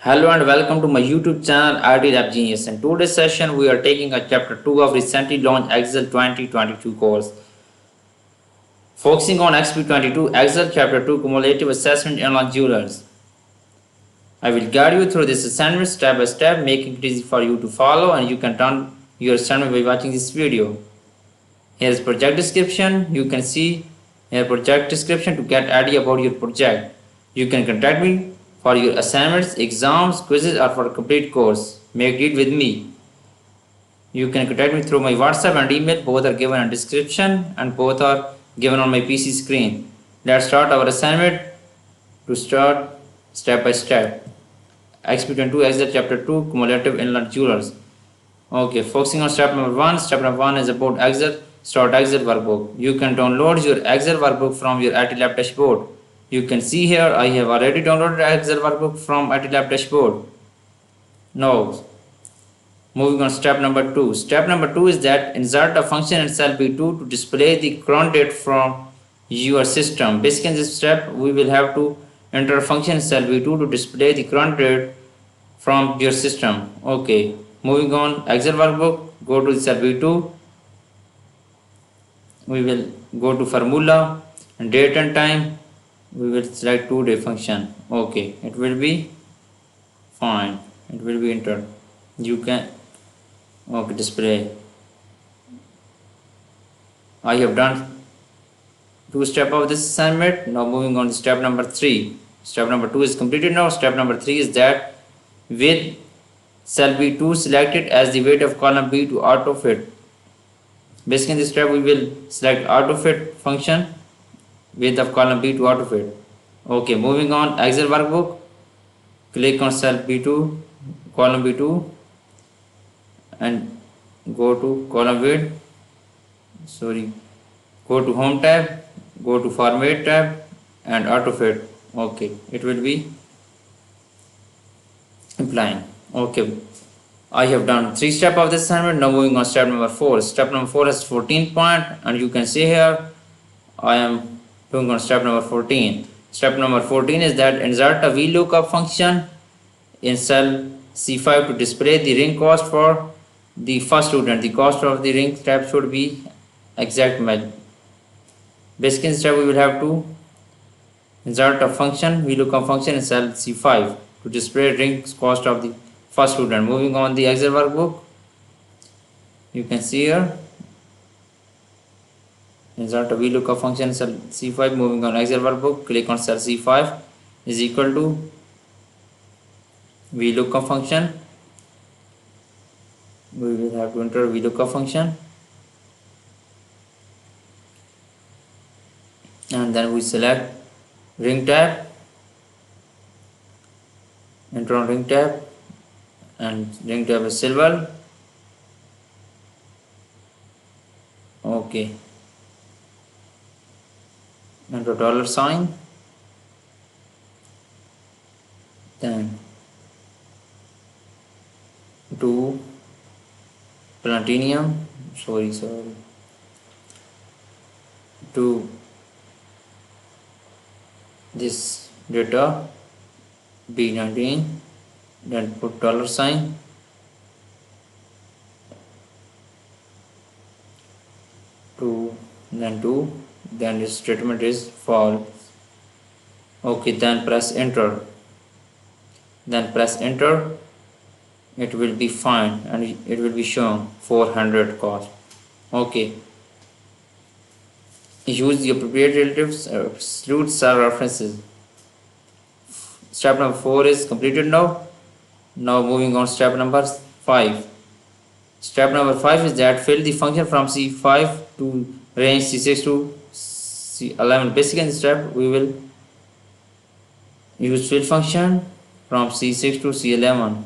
Hello and welcome to my YouTube channel IT Lab Genius. In today's session, we are taking a chapter 2 of recently launched Excel 2022 course. Focusing on XP22 Excel chapter 2 Cumulative Assessment inlandjewelers. I will guide you through this assignment step by step, making it easy for you to follow, and you can turn your assignment by watching this video. Here is project description. You can see here project description to get idea about your project. You can contact me for your assignments, exams, quizzes, or for a complete course. Make it with me. You can contact me through my WhatsApp and email. Both are given in description and both are given on my PC screen. Let's start our assignment. To start step by step. XP22 Excel chapter 2 Cumulative inlandjewelers. Okay, focusing on step number 1. Step number 1 is about Excel. Start Excel workbook. You can download your Excel workbook from your IT Lab dashboard. You can see here I have already downloaded Excel workbook from IT Lab dashboard. Now, moving on step number 2. Step number 2 is that insert a function in cell B2 to display the current date from your system. Basically in this step we will have to enter a function in cell B2 to display the current date from your system. Okay, moving on Excel workbook, go to the cell B2. We will go to formula and date and time. We will select today function. Okay, it will be fine. It will be entered. You can display. I have done 2 steps of this assignment. Now moving on to step number 3. Step number 2 is completed now. Step number 3 is that with cell B2 selected as the weight of column B to auto fit. Basically in this step we will select auto fit function, width of column B to auto fit. Okay, moving on Excel workbook. Click on cell B2, column B2 and go to column width. Go to home tab, go to format tab and auto fit. Okay, it will be applying. Okay, I have done 3 steps of this assignment. Now moving on step number 4. Step number 4 has 14 points and you can see here I am doing on step number 14. Step number 14 is that insert a VLOOKUP function in cell C5 to display the ring cost for the first student. The cost of the ring tab should be exact match. Basically in this step we will have to insert a function, VLOOKUP function in cell C5 to display ring cost of the first student. Moving on the Excel workbook, you can see here insert a VLOOKUP function in cell C5. Moving on Excel workbook, click on cell C5 is equal to VLOOKUP function. We will have to enter VLOOKUP function and then we select ring tab, enter on ring tab and ring tab is silver. Okay, enter $sign, then to platinum, to this data B19, then put $sign, then this statement is false. Okay, then press enter, it will be fine and it will be shown 400 cost. Okay, use the appropriate relatives, absolute cell references. Step number 4 is completed now. Now moving on step number 5. Step number 5 is that fill the function from C5 to range C6 to C11. Basically in this step we will use fill function from C6 to C11.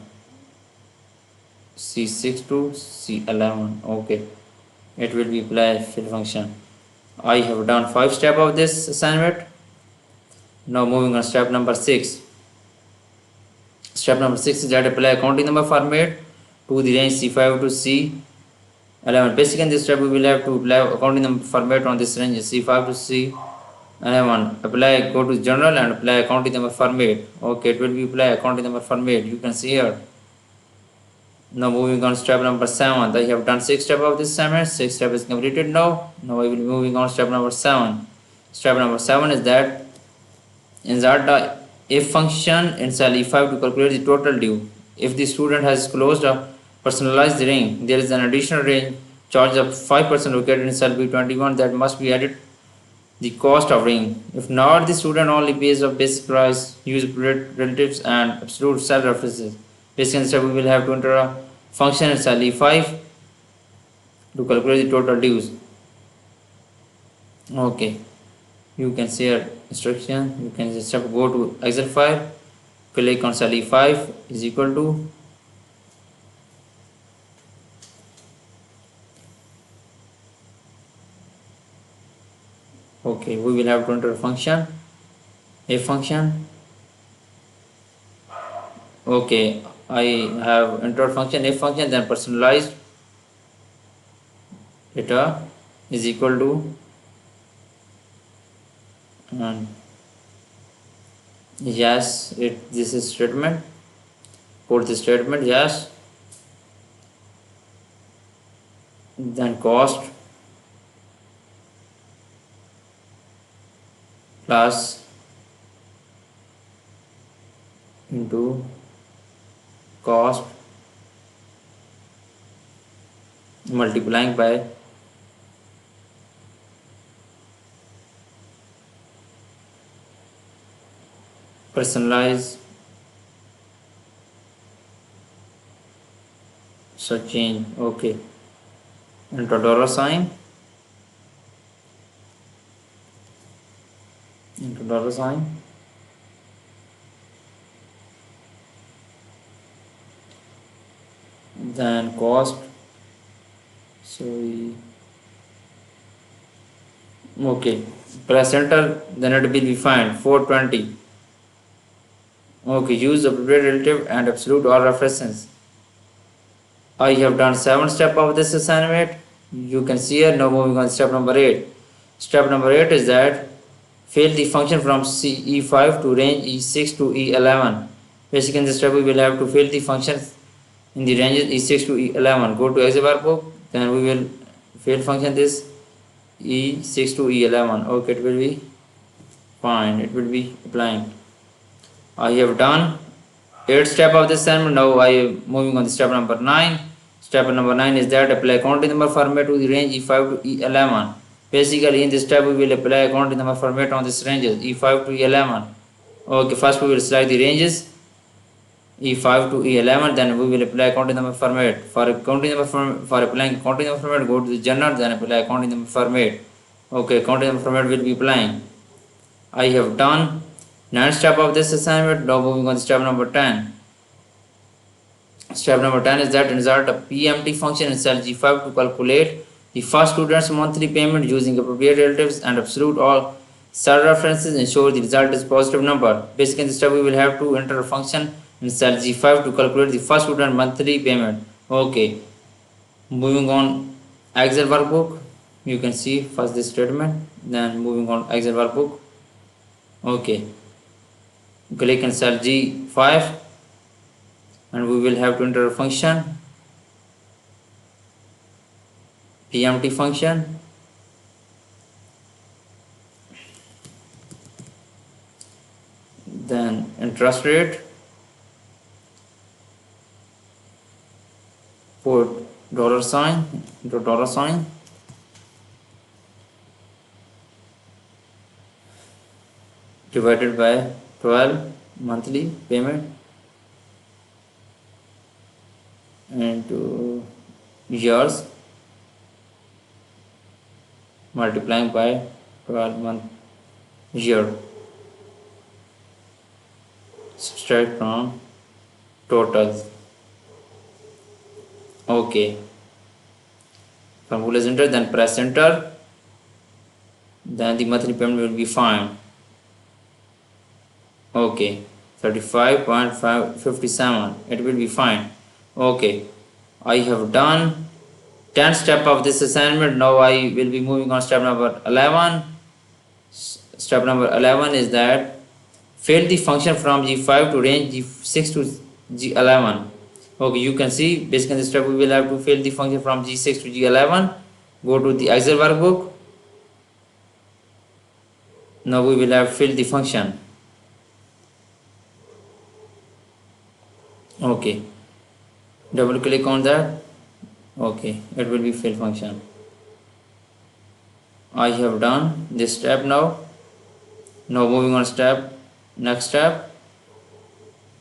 C6 to C11. Okay, it will be apply fill function. I have done 5 steps of this assignment. Now moving on step number 6. Step number 6 is that apply accounting number format to the range C5 to C11. Basically in this step we will have to apply accounting number format on this range C5 to 11. Apply, go to general and apply accounting number format. Okay, it will be apply accounting number format. You can see here. Now moving on step number 7. I have done 6 steps of this assignment. 6 steps is completed now. Now I will be moving on step number 7. Step number 7 is that insert the if function in cell E5 to calculate the total due. If the student has closed a personalized ring, there is an additional ring charge of 5% located in cell B21 that must be added the cost of ring. If not, the student only pays a basic price, use relatives and absolute cell references. Basically, instead we will have to enter a function in cell E5 to calculate the total dues. Okay, you can see here instruction. You can just go to Excel file, click on cell E5 is equal to okay, we will have to enter a function, a function. Okay, I have entered function, a function, then personalized data is equal to and yes, this is statement, put the statement yes, then cost plus into cost multiplying by personalized search change. Okay, enter dollar sign, into dollar sign, then cost, sorry, okay, press enter, then it will be find 420. Okay, use appropriate relative and absolute or references. I have done 7 steps of this assignment. You can see here. Now moving on step number 8. Step number 8 is that fill the function from E5 to range E6 to E11. Basically in this step we will have to fill the functions in the ranges E6 to E11. Go to Excel workbook, then we will fill function this E6 to E11. Okay, it will be fine. It will be applying. I have done 8 steps of this assignment. Now I am moving on to step number 9. Step number 9 is that apply counting number format to the range E5 to E11. Basically in this step we will apply counting number format on this ranges E5 to E11. Okay, first we will select the ranges E5 to E11, then we will apply counting number format. For applying counting number format, go to the general, then apply counting number format. Okay, counting number format will be applying. I have done 9 steps of this assignment. Now moving on to step number 10. Step number 10 is that insert a PMT function in cell G5 to calculate the first student's monthly payment using appropriate relatives and absolute all cell references. Ensure the result is positive number. Basically in this step we will have to enter a function in cell G5 to calculate the first student monthly payment. Okay, moving on Excel workbook. You can see first this statement, then moving on Excel workbook. Okay, click in cell G5 and we will have to enter a function, PMT function, then interest rate, put dollar sign into dollar sign, divided by 12 monthly payment into years multiplying by 12 month year, subtract from totals. Okay, formula is entered, then press enter, then the monthly payment will be fine. Okay, 35.57, it will be fine. Okay, I have done 10 steps of this assignment. Now I will be moving on step number 11. Step number 11 is that fill the function from G5 to range G6 to G11. Okay, you can see basically in this step we will have to fill the function from G6 to G11. Go to the Excel workbook. Now we will have fill the function. Okay, double click on that. Okay, it will be fill function. I have done this step now. Now moving on next step.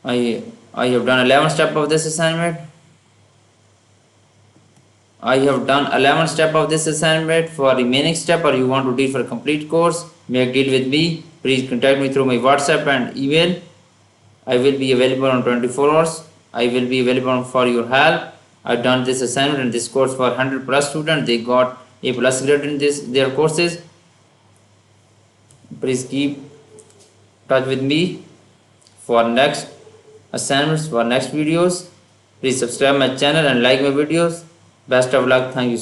I have done 11 step of this assignment. I have done 11 step of this assignment. For remaining step, or you want to deal for a complete course, make deal with me. Please contact me through my WhatsApp and email. I will be available on 24 hours. I will be available for your help. I've done this assignment and this course for 100 plus students. They got A plus grade in their courses. Please keep touch with me for next assignments, for next videos. Please subscribe my channel and like my videos. Best of luck. Thank you.